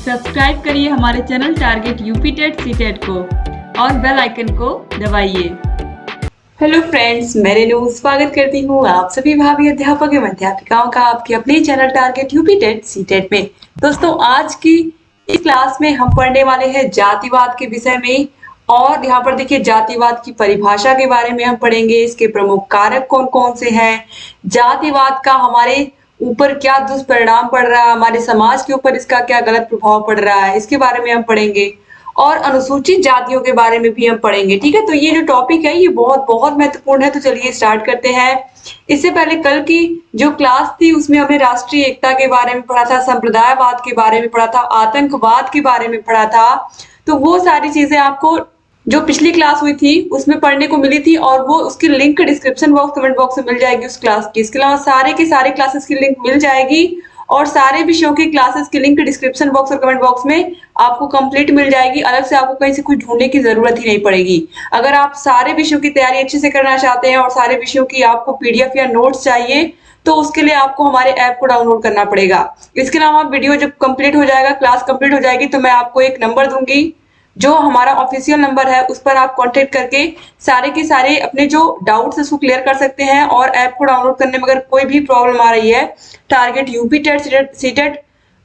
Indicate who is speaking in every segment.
Speaker 1: Subscribe करिए हमारे channel target UP TET CTET को और बेल आइकन को दबाइए। हेलो फ्रेंड्स, मैं रेनू स्वागत करती हूँ आप सभी भावी अध्यापक एवं अध्यापिकाओं का आपके अपने channel target UP TET CTET में। दोस्तों, आज की इस क्लास में हम पढ़ने वाले हैं जातिवाद के विषय में। और यहाँ पर देखिए, जातिवाद की परिभाषा के बारे में हम पढ़ेंगे, इसके प्रमुख कारक कौन कौन से हैं, जातिवाद का हमारे ऊपर क्या दुष्परिणाम पड़ रहा है, हमारे समाज के ऊपर इसका क्या गलत प्रभाव पड़ रहा है, इसके बारे में हम पढ़ेंगे। और अनुसूचित जातियों के बारे में भी हम पढ़ेंगे। ठीक है, तो ये जो टॉपिक है ये बहुत बहुत महत्वपूर्ण है। तो चलिए स्टार्ट करते हैं। इससे पहले कल की जो क्लास थी उसमें हमने राष्ट्रीय एकता के बारे में पढ़ा था, संप्रदायवाद के बारे में पढ़ा था, आतंकवाद के बारे में पढ़ा था। तो वो सारी चीजें आपको जो पिछली क्लास हुई थी उसमें पढ़ने को मिली थी, और वो उसकी link description box comment box में मिल जाएगी उस क्लास की। इसके अलावा सारे के सारे क्लासेस की लिंक मिल जाएगी, और सारे विषयों की क्लासेस की लिंक डिस्क्रिप्शन बॉक्स और कमेंट बॉक्स में आपको कंप्लीट मिल जाएगी। अलग से आपको कहीं से कुछ ढूंढने की जरूरत ही नहीं पड़ेगी। अगर आप सारे विषयों की तैयारी अच्छे से करना चाहते हैं और सारे विषयों की आपको पीडीएफ या नोट्स चाहिए, तो उसके लिए आपको हमारे ऐप को डाउनलोड करना पड़ेगा। इसके अलावा वीडियो जब कंप्लीट हो जाएगा, क्लास कंप्लीट हो जाएगी, तो मैं आपको एक नंबर दूंगी जो हमारा ऑफिशियल नंबर है, उस पर आप कांटेक्ट करके सारे के सारे अपने जो डाउट्स है उसको क्लियर कर सकते हैं। और ऐप को डाउनलोड करने में अगर कोई भी प्रॉब्लम आ रही है, target UP TET CTET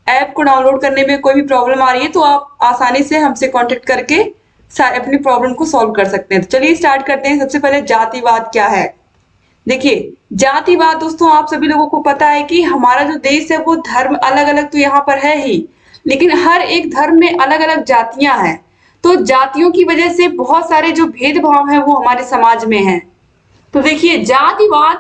Speaker 1: app को डाउनलोड करने में कोई भी प्रॉब्लम आ रही है, तो आप आसानी से हमसे कांटेक्ट करके अपनी प्रॉब्लम को सॉल्व कर सकते हैं। तो चलिए स्टार्ट करते हैं। सबसे पहले जातिवाद क्या है। देखिए, जातिवाद दोस्तों आप सभी लोगों को पता है कि हमारा जो देश है वो धर्म अलग अलग तो यहाँ पर है ही, लेकिन हर एक धर्म में अलग अलग जातियां हैं। तो जातियों की वजह से बहुत सारे जो भेदभाव हैं वो हमारे समाज में हैं। तो देखिए, जातिवाद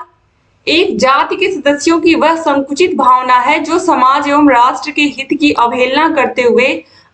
Speaker 1: एक जाति के सदस्यों की वह संकुचित भावना है जो समाज एवं राष्ट्र के हित की अवहेलना करते हुए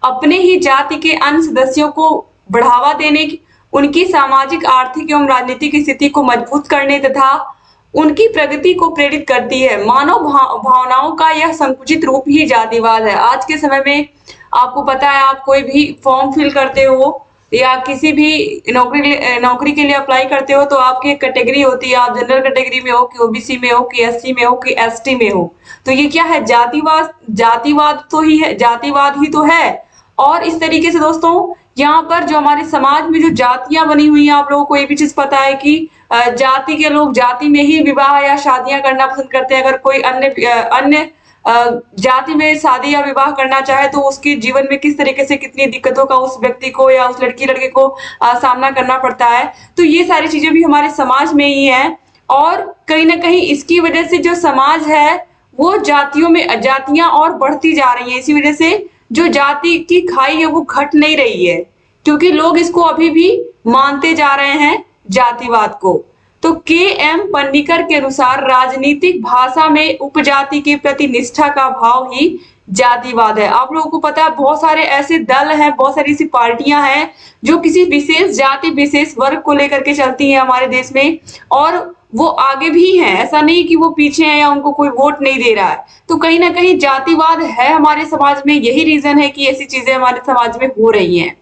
Speaker 1: अपने ही जाति के अन्य सदस्यों को बढ़ावा देने, उनकी सामाजिक, आर्थिक एवं राजनीतिक स्थिति को मजबूत करने तथा उनकी प्रगति को प्रेरित करती है। मानव भावनाओं का यह संकुचित रूप ही जातिवाद है। आज के समय में आपको पता है, आप कोई भी फॉर्म फिल करते हो या किसी भी नौकरी के लिए अप्लाई करते हो, तो आपकी एक कैटेगरी होती है, आप जनरल कैटेगरी में हो कि ओबीसी में हो कि एससी में हो कि एसटी में हो। तो ये क्या है? जातिवाद। जातिवाद तो ही है, जातिवाद ही तो है। और इस तरीके से दोस्तों यहाँ पर जो हमारे समाज में जो जातियां बनी हुई हैं, आप लोगों को ये भी चीज पता है कि जाति के लोग जाति में ही विवाह या शादियां करना पसंद करते हैं। अगर कोई अन्य जाति में शादी या विवाह करना चाहे तो उसके जीवन में किस तरीके से कितनी दिक्कतों का उस व्यक्ति को या उस लड़की लड़के को सामना करना पड़ता है। तो ये सारी चीजें भी हमारे समाज में ही है, और कहीं ना कहीं इसकी वजह से जो समाज है वो जातियां और बढ़ती जा रही हैं। इसी वजह से जो जाति की खाई है वो घट नहीं रही है, क्योंकि लोग इसको अभी भी मानते जा रहे हैं जातिवाद को। तो के एम पन्नीकर के अनुसार राजनीतिक भाषा में उपजाति के प्रति निष्ठा का भाव ही जातिवाद है। आप लोगों को पता है, बहुत सारे ऐसे दल हैं, बहुत सारी ऐसी पार्टियां हैं जो किसी विशेष जाति, विशेष वर्ग को लेकर के चलती हैं हमारे देश में, और वो आगे भी हैं। ऐसा नहीं कि वो पीछे हैं या उनको कोई वोट नहीं दे रहा है। तो कहीं ना कहीं जातिवाद है हमारे समाज में। यही रीजन है कि ऐसी चीजें हमारे समाज में हो रही हैं।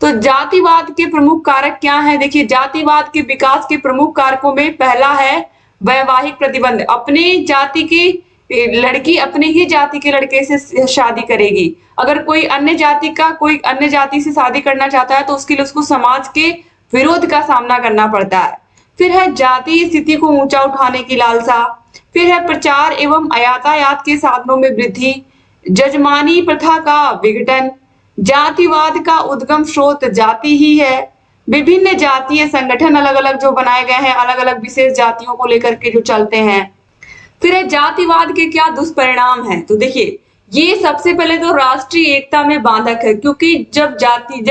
Speaker 1: तो जातिवाद के प्रमुख कारक क्या हैं? देखिए, जातिवाद के विकास के प्रमुख कारकों में पहला है वैवाहिक प्रतिबंध। अपने जाति की लड़की अपने ही जाति के लड़के से शादी करेगी। अगर कोई अन्य जाति से शादी करना चाहता है तो उसके लिए उसको समाज के विरोध का सामना करना पड़ता है। फिर है जातीय स्थिति को ऊंचा उठाने की लालसा। फिर है प्रचार एवं यातायात के साधनों में वृद्धि, जजमानी प्रथा का विघटन। जातिवाद का उद्गम स्रोत जाति ही है। विभिन्न जातीय संगठन अलग अलग जो बनाए गए हैं, अलग अलग विशेष जातियों को लेकर के जो चलते हैं। फिर है जातिवाद के क्या दुष्परिणाम हैं। तो देखिए, ये सबसे पहले तो राष्ट्रीय एकता में बाधक है, क्योंकि जब जाति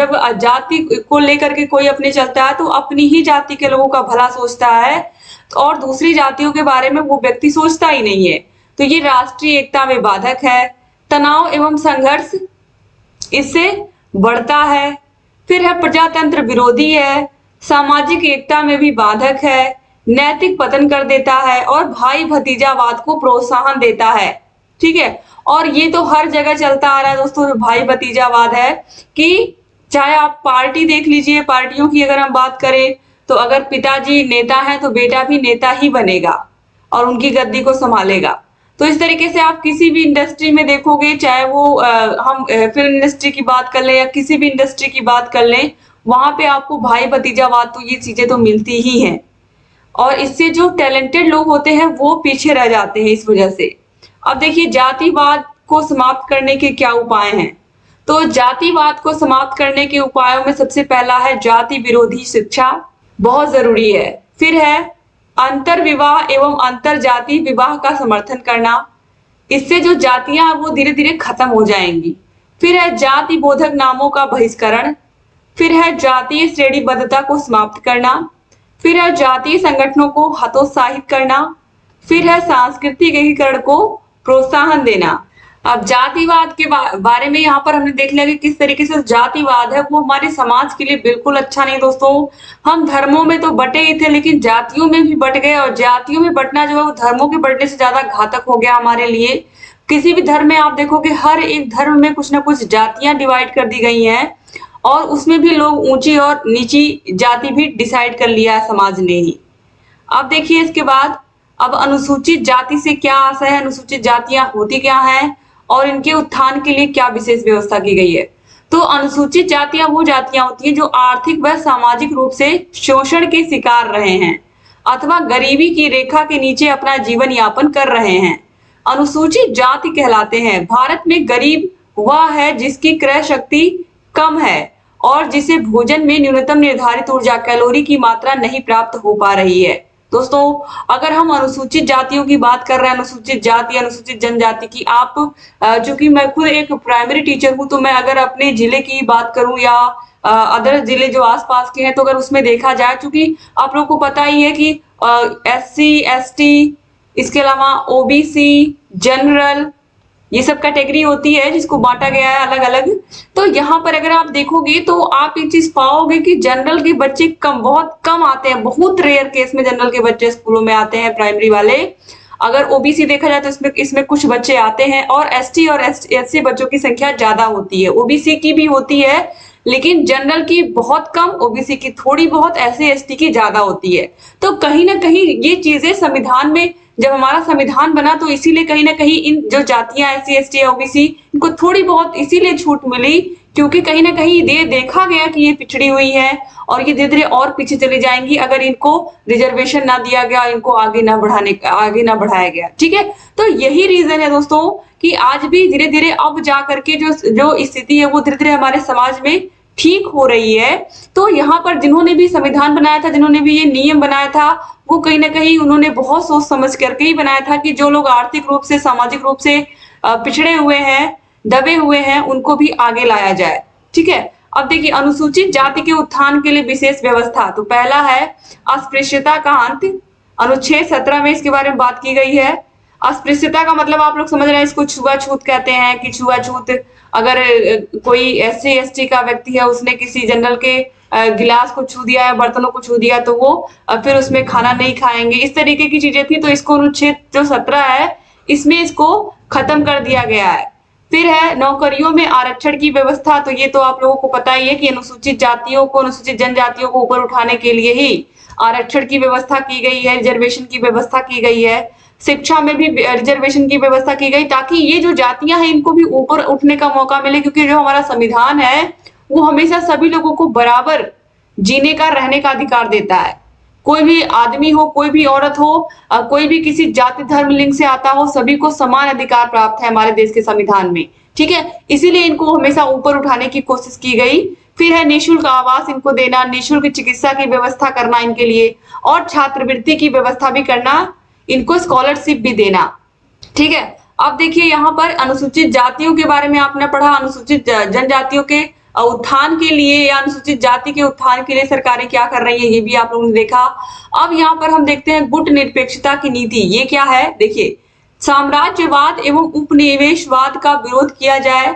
Speaker 1: को लेकर के कोई अपने चलता है तो अपनी ही जाति के लोगों का भला सोचता है, और दूसरी जातियों के बारे में वो व्यक्ति सोचता ही नहीं है। तो ये राष्ट्रीय एकता में बाधक है। तनाव एवं संघर्ष इससे बढ़ता है। फिर है प्रजातंत्र विरोधी है, सामाजिक एकता में भी बाधक है, नैतिक पतन कर देता है, और भाई भतीजावाद को प्रोत्साहन देता है। ठीक है, और ये तो हर जगह चलता आ रहा है दोस्तों, भाई भतीजावाद है कि चाहे आप पार्टी देख लीजिए, पार्टियों की अगर हम बात करें तो अगर पिताजी नेता है तो बेटा भी नेता ही बनेगा और उनकी गद्दी को संभालेगा। तो इस तरीके से आप किसी भी इंडस्ट्री में देखोगे, चाहे वो हम फिल्म इंडस्ट्री की बात कर लें या किसी भी इंडस्ट्री की बात कर लें, वहां पे आपको भाई भतीजावाद तो ये चीजें तो मिलती ही हैं। और इससे जो टैलेंटेड लोग होते हैं वो पीछे रह जाते हैं इस वजह से। अब देखिए जातिवाद को समाप्त करने के क्या उपाय हैं। तो जातिवाद को समाप्त करने के उपायों में सबसे पहला है जाति विरोधी शिक्षा, बहुत जरूरी है। फिर है अंतर विवाह एवं अंतर जाति विवाह का समर्थन करना, इससे जो जातियां वो धीरे धीरे खत्म हो जाएंगी। फिर है जाति बोधक नामों का बहिष्करण। फिर है जातीय श्रेणीबद्धता को समाप्त करना। फिर है जातीय संगठनों को हतोत्साहित करना। फिर है सांस्कृतिक एकीकरण को प्रोत्साहन देना। अब जातिवाद के बारे में यहाँ पर हमने देख लिया कि किस तरीके से जातिवाद है वो हमारे समाज के लिए बिल्कुल अच्छा नहीं दोस्तों। हम धर्मों में तो बटे ही थे लेकिन जातियों में भी बट गए, और जातियों में बटना जो है वो धर्मों के बढ़ने से ज्यादा घातक हो गया हमारे लिए। किसी भी धर्म में आप देखोगे हर एक धर्म में कुछ ना कुछ जातियां डिवाइड कर दी गई हैं, और उसमें भी लोग ऊंची और नीची जाति भी डिसाइड कर लिया है समाज ने ही। अब देखिए इसके बाद अब अनुसूचित जाति से क्या आशय है, अनुसूचित जातियां होती क्या हैं और इनके उत्थान के लिए क्या विशेष व्यवस्था की गई है। तो अनुसूचित जातियां वो जातियां होती हैं जो आर्थिक व सामाजिक रूप से शोषण के शिकार रहे हैं अथवा गरीबी की रेखा के नीचे अपना जीवन यापन कर रहे हैं, अनुसूचित जाति कहलाते हैं। भारत में गरीब वह है जिसकी क्रय शक्ति कम है और जिसे भोजन में न्यूनतम निर्धारित ऊर्जा कैलोरी की मात्रा नहीं प्राप्त हो पा रही है। दोस्तों अगर हम अनुसूचित जातियों की बात कर रहे हैं, अनुसूचित जाति अनुसूचित जनजाति की, आप चूंकि मैं खुद एक प्राइमरी टीचर हूं तो मैं अगर अपने जिले की बात करूं या अदर जिले जो आसपास के हैं, तो अगर उसमें देखा जाए, चूंकि आप लोग को पता ही है कि SC ST इसके अलावा OBC जनरल ये सब कैटेगरी होती है जिसको बांटा गया है अलग अलग। तो यहाँ पर अगर आप देखोगे तो आप एक चीज पाओगे कि जनरल के बच्चे बहुत कम आते हैं, बहुत रेयर केस में जनरल के बच्चे स्कूलों में आते हैं प्राइमरी वाले। अगर OBC देखा जाए तो इसमें कुछ बच्चे आते हैं, और ST और SC बच्चों की संख्या ज्यादा होती है। OBC की भी होती है लेकिन जनरल की बहुत कम, OBC की थोड़ी बहुत, SC ST की ज्यादा होती है। तो कहीं ना कहीं ये चीजें संविधान में, जब हमारा संविधान बना तो इसीलिए कहीं ना कहीं इन जो जातियां SC ST या OBC इनको थोड़ी बहुत इसीलिए छूट मिली क्योंकि कहीं ना कहीं ये देखा गया कि ये पिछड़ी हुई है और ये धीरे धीरे और पीछे चली जाएंगी अगर इनको रिजर्वेशन ना दिया गया, इनको आगे ना बढ़ाया गया। ठीक है, तो यही रीजन है दोस्तों कि आज भी धीरे धीरे अब जा करके जो स्थिति है वो धीरे धीरे हमारे समाज में ठीक हो रही है। तो यहाँ पर जिन्होंने भी संविधान बनाया था, जिन्होंने भी ये नियम बनाया था, वो कहीं ना कहीं उन्होंने बहुत सोच समझ करके ही बनाया था कि जो लोग आर्थिक रूप से सामाजिक रूप से पिछड़े हुए हैं, दबे हुए हैं, उनको भी आगे लाया जाए। ठीक है, अब देखिए अनुसूचित जाति के उत्थान के लिए विशेष व्यवस्था। तो पहला है अस्पृश्यता का अंत, अनुच्छेद 17 में इसके बारे में बात की गई है। अस्पृश्यता का मतलब आप लोग समझ रहे हैं, इसको छुआछूत कहते हैं कि छुआछूत, अगर कोई SC ST का व्यक्ति है उसने किसी जनरल के गिलास को छू दिया है, बर्तनों को छू दिया, तो वो फिर उसमें खाना नहीं खाएंगे, इस तरीके की चीजें थी। तो इसको अनुच्छेद जो 17 है इसमें इसको खत्म कर दिया गया है। फिर है नौकरियों में आरक्षण की व्यवस्था। तो ये तो आप लोगों को पता ही है कि अनुसूचित जातियों को, अनुसूचित जनजातियों को ऊपर उठाने के लिए ही आरक्षण की व्यवस्था की गई है, रिजर्वेशन की व्यवस्था की गई है। शिक्षा में भी रिजर्वेशन की व्यवस्था की गई ताकि ये जो जातियां हैं इनको भी ऊपर उठने का मौका मिले, क्योंकि जो हमारा संविधान है वो हमेशा सभी लोगों को बराबर जीने का, रहने का अधिकार देता है। कोई भी आदमी हो, कोई भी औरत हो, कोई भी किसी जाति धर्म लिंग से आता हो, सभी को समान अधिकार प्राप्त है हमारे देश के संविधान में। ठीक है, इसीलिए इनको हमेशा ऊपर उठाने की कोशिश की गई। फिर है निःशुल्क आवास इनको देना, निःशुल्क चिकित्सा की व्यवस्था करना इनके लिए, और छात्रवृत्ति की व्यवस्था भी करना, इनको स्कॉलरशिप भी देना। ठीक है, अब देखिए यहाँ पर अनुसूचित जातियों के बारे में आपने पढ़ा, अनुसूचित जनजातियों के उत्थान के लिए या अनुसूचित जाति के उत्थान के लिए सरकारें क्या कर रही है ये भी आप लोगों ने देखा। अब यहाँ पर हम देखते हैं गुट निरपेक्षता की नीति। ये क्या है, देखिए, साम्राज्यवाद एवं उपनिवेशवाद का विरोध किया जाए,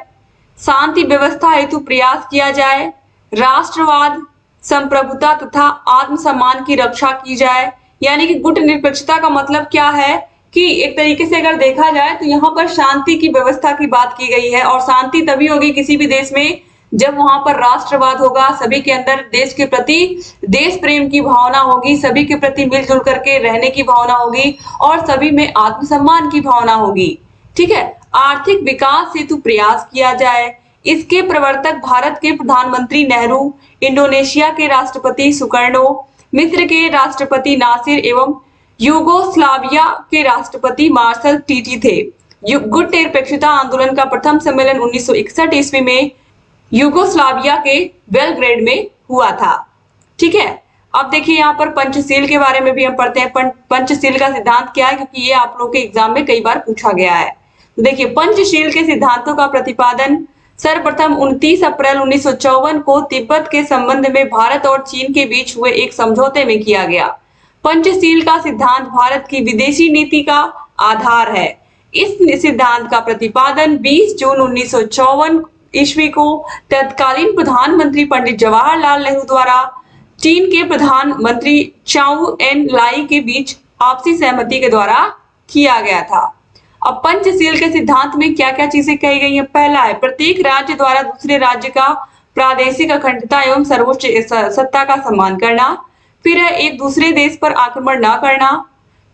Speaker 1: शांति व्यवस्था हेतु प्रयास किया जाए, राष्ट्रवाद, संप्रभुता तथा आत्मसम्मान की रक्षा की जाए। यानी कि गुट निरपेक्षता का मतलब क्या है कि एक तरीके से अगर देखा जाए तो यहाँ पर शांति की व्यवस्था की बात की गई है, और शांति तभी होगी किसी भी देश में जब वहां पर राष्ट्रवाद होगा, सभी के अंदर देश के प्रति देश प्रेम की भावना होगी, सभी के प्रति मिलजुल करके रहने की भावना होगी और सभी में आत्मसम्मान की भावना होगी। ठीक है। आर्थिक विकास हेतु प्रयास किया जाए। इसके प्रवर्तक भारत के प्रधानमंत्री नेहरू, इंडोनेशिया के राष्ट्रपति सुकर्णो, मिस्र के राष्ट्रपति नासिर एवं यूगोस्लाविया के राष्ट्रपति मार्शल टीटी थे। गुट निरपेक्षता आंदोलन का प्रथम सम्मेलन 1961 ईस्वी में यूगोस्लाविया के बेलग्रेड में हुआ था। ठीक है। अब देखिए यहाँ पर पंचशील के बारे में भी हम पढ़ते हैं। पंचशील का सिद्धांत क्या है, क्योंकि ये आप लोगों के एग्जाम में कई बार पूछा गया है। तो देखिए, पंचशील के सिद्धांतों का प्रतिपादन सर्वप्रथम 29 अप्रैल 1954 को तिब्बत के संबंध में भारत और चीन के बीच हुए एक समझौते में किया गया। पंचशील का सिद्धांत भारत की विदेशी नीति का आधार है। इस सिद्धांत का प्रतिपादन 20 जून 1954 ईस्वी को तत्कालीन प्रधानमंत्री पंडित जवाहरलाल नेहरू द्वारा चीन के प्रधानमंत्री चाउ एन लाई के बीच आपसी सहमति के द्वारा किया गया था। अब पंचशील के सिद्धांत में क्या क्या चीजें कही गई हैं। पहला है, प्रत्येक राज्य द्वारा दूसरे राज्य का प्रादेशिक अखंडता एवं सर्वोच्च सत्ता का सम्मान करना। फिर है, एक दूसरे देश पर आक्रमण न करना।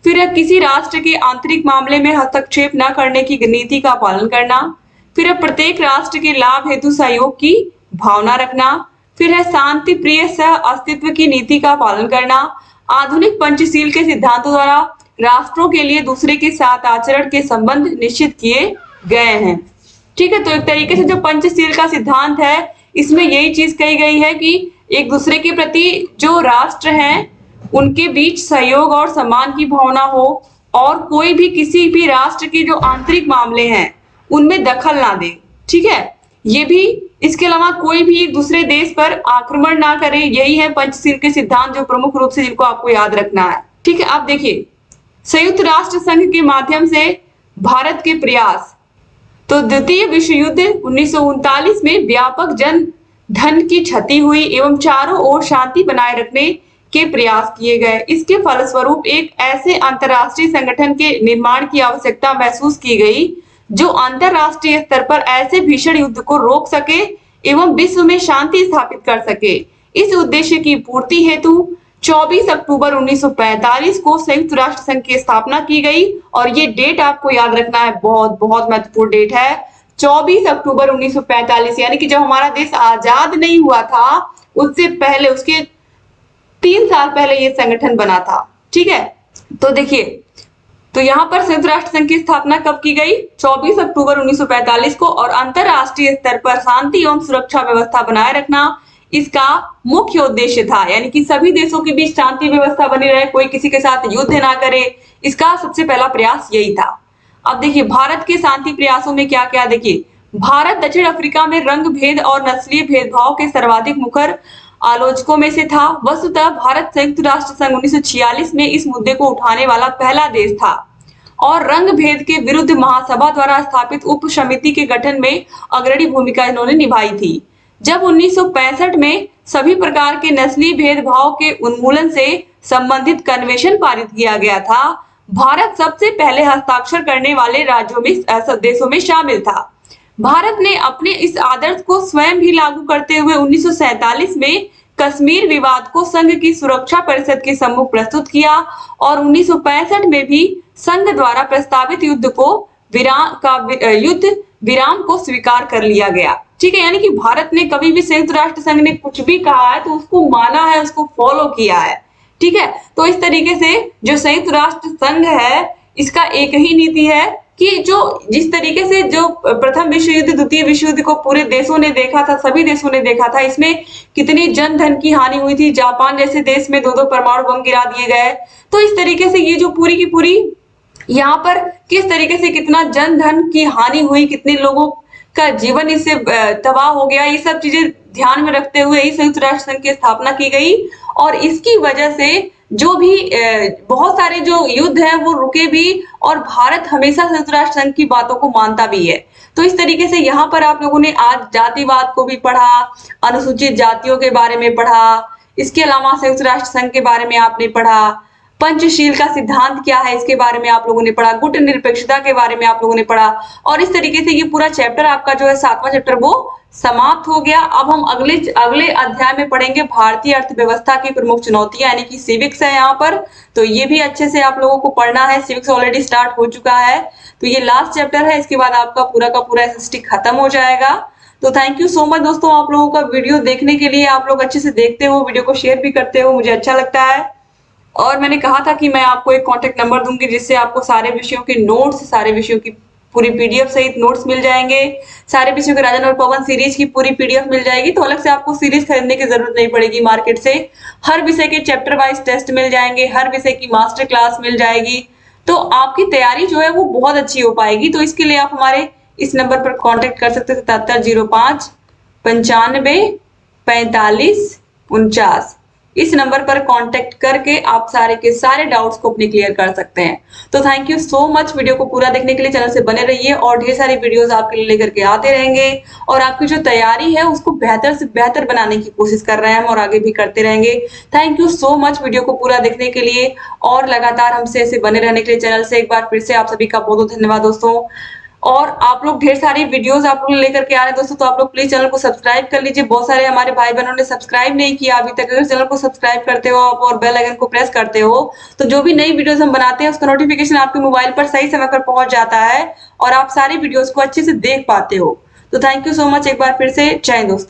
Speaker 1: फिर है, किसी राष्ट्र के आंतरिक मामले में हस्तक्षेप न करने की नीति का पालन करना। फिर है, प्रत्येक राष्ट्र के लाभ हेतु सहयोग की भावना रखना। फिर है, शांति प्रिय सह अस्तित्व की नीति का पालन करना। आधुनिक पंचशील के सिद्धांतों द्वारा राष्ट्रों के लिए दूसरे के साथ आचरण के संबंध निश्चित किए गए हैं। ठीक है। तो एक तरीके से जो पंचशील का सिद्धांत है, इसमें यही चीज कही गई है कि एक दूसरे के प्रति जो राष्ट्र हैं उनके बीच सहयोग और सम्मान की भावना हो और कोई भी किसी भी राष्ट्र के जो आंतरिक मामले हैं उनमें दखल ना दे। ठीक है। ये भी, इसके अलावा कोई भी एक दूसरे देश पर आक्रमण ना करे। यही है पंचशील के सिद्धांत, जो प्रमुख रूप से जिनको आपको याद रखना है। ठीक है। आप देखिए, संयुक्त राष्ट्र संघ के माध्यम से भारत के प्रयास। तो द्वितीय विश्व युद्ध 1939 में व्यापक जन धन की क्षति हुई एवं चारों ओर शांति बनाए रखने के प्रयास किए गए। इसके फलस्वरूप एक ऐसे अंतरराष्ट्रीय संगठन के निर्माण की आवश्यकता महसूस की गई जो अंतरराष्ट्रीय स्तर पर ऐसे भीषण युद्ध को रोक सके एवं विश्व में शांति स्थापित कर सके। इस उद्देश्य की पूर्ति हेतु 24 अक्टूबर 1945 को संयुक्त राष्ट्र संघ की स्थापना की गई और ये डेट आपको याद रखना है, बहुत बहुत महत्वपूर्ण डेट है। 24 अक्टूबर 1945, यानी कि जब हमारा देश आजाद नहीं हुआ था उससे पहले, उसके 3 साल पहले ये संगठन बना था। ठीक है। तो देखिए, तो यहाँ पर संयुक्त राष्ट्र संघ की स्थापना कब की गई? 24 अक्टूबर 1945 को। और अंतरराष्ट्रीय स्तर पर शांति एवं सुरक्षा व्यवस्था बनाए रखना इसका मुख्य उद्देश्य था, यानी कि सभी देशों के बीच शांति व्यवस्था बनी रहे, कोई किसी के साथ युद्ध ना करे, इसका सबसे पहला प्रयास यही था। अब देखिए, भारत के शांति प्रयासों में क्या क्या। देखिए, भारत दक्षिण अफ्रीका में रंग भेद और नस्लीय भेदभाव के सर्वाधिक मुखर आलोचकों में से था। वस्तुतः भारत संयुक्त राष्ट्र संघ 1946 में इस मुद्दे को उठाने वाला पहला देश था और रंग भेद के विरुद्ध महासभा द्वारा स्थापित उप समिति के गठन में अग्रणी भूमिका इन्होंने निभाई थी। जब 1965 में सभी प्रकार के नस्लीय भेदभाव के उन्मूलन से संबंधित कन्वेंशन पारित किया गया था, भारत सबसे पहले हस्ताक्षर करने वाले राज्यों में देशों में शामिल था। भारत ने अपने इस आदर्श को स्वयं भी लागू करते हुए 1947 में कश्मीर विवाद को संघ की सुरक्षा परिषद के सम्मुख प्रस्तुत किया और 1965 में भी संघ द्वारा प्रस्तावित युद्ध विराम को स्वीकार कर लिया गया। ठीक है। यानी कि भारत ने कभी भी संयुक्त राष्ट्र संघ ने कुछ भी कहा है तो उसको माना है, उसको फॉलो किया है। ठीक है। तो इस तरीके से जो संयुक्त राष्ट्र संघ है, इसका एक ही नीति है कि जो जिस तरीके से जो प्रथम विश्व युद्ध, द्वितीय विश्व युद्ध को पूरे देशों ने देखा था, सभी देशों ने देखा था, इसमें कितनी जन धन की हानि हुई थी। जापान जैसे देश में 2-2 परमाणु बम गिरा दिए गए। तो इस तरीके से ये जो पूरी की पूरी यहाँ पर किस तरीके से कितना जन धन की हानि हुई, कितने लोगों का जीवन इससे तबाह हो गया, ये सब चीजें ध्यान में रखते हुए ही संयुक्त राष्ट्र संघ की स्थापना की गई और इसकी वजह से जो भी बहुत सारे जो युद्ध हैं वो रुके भी और भारत हमेशा संयुक्त राष्ट्र संघ की बातों को मानता भी है। तो इस तरीके से यहाँ पर आप लोगों ने आज जातिवाद को भी पढ़ा, अनुसूचित जातियों के बारे में पढ़ा, इसके अलावा संयुक्त राष्ट्र संघ के बारे में आपने पढ़ा, पंचशील का सिद्धांत क्या है इसके बारे में आप लोगों ने पढ़ा, गुट निरपेक्षता के बारे में आप लोगों ने पढ़ा और इस तरीके से ये पूरा चैप्टर आपका जो है 7वां चैप्टर वो समाप्त हो गया। अब हम अगले अगले अध्याय में पढ़ेंगे भारतीय अर्थव्यवस्था की प्रमुख चुनौतियां, यानी कि सिविक्स है यहाँ पर। तो ये भी अच्छे से आप लोगों को पढ़ना है। सिविक्स ऑलरेडी स्टार्ट हो चुका है, तो ये लास्ट चैप्टर है। इसके बाद आपका पूरा का पूरा एसएसटी खत्म हो जाएगा। तो थैंक यू सो मच दोस्तों, आप लोगों का वीडियो देखने के लिए। आप लोग अच्छे से देखते हो, वीडियो को शेयर भी करते हो, मुझे अच्छा लगता है। और मैंने कहा था कि मैं आपको एक कांटेक्ट नंबर दूंगी, जिससे आपको सारे विषयों के नोट्स, सारे विषयों की पूरी पीडीएफ सहित नोट्स मिल जाएंगे। सारे विषयों के राजन और पवन सीरीज की पूरी पीडीएफ मिल जाएगी, तो अलग से आपको सीरीज खरीदने की जरूरत नहीं पड़ेगी मार्केट से। हर विषय के चैप्टर वाइज टेस्ट मिल जाएंगे, हर विषय की मास्टर क्लास मिल जाएगी। तो आपकी तैयारी जो है वो बहुत अच्छी हो पाएगी। तो इसके लिए आप हमारे इस नंबर पर कॉन्टेक्ट कर सकते हैं, 7705 95 45 49। इस नंबर पर कांटेक्ट करके आप सारे के सारे डाउट्स को अपने क्लियर कर सकते हैं। तो thank you so much, video को पूरा देखने के लिए। चैनल से बने रहिए और ढेर सारी वीडियोस आपके लिए लेकर के आते रहेंगे। और आपकी जो तैयारी है उसको बेहतर से बेहतर बनाने की कोशिश कर रहे हैं हम, और आगे भी करते रहेंगे। Thank you so much video को पूरा देखने के लिए और लगातार हमसे ऐसे बने रहने के लिए। चैनल से एक बार फिर से आप सभी का बहुत बहुत धन्यवाद दोस्तों। और आप लोग ढेर सारी वीडियोस आप लोग लेकर के आ रहे हैं दोस्तों, तो आप लोग प्लीज चैनल को सब्सक्राइब कर लीजिए। बहुत सारे हमारे भाई बहनों ने सब्सक्राइब नहीं किया अभी तक। अगर चैनल को सब्सक्राइब करते हो आप और बेल आइकन को प्रेस करते हो, तो जो भी नई वीडियोस हम बनाते हैं उसका नोटिफिकेशन आपके मोबाइल पर सही समय पर पहुंच जाता है और आप सारी वीडियोस को अच्छे से देख पाते हो। तो थैंक यू सो मच एक बार फिर से। जय हिंद दोस्तों।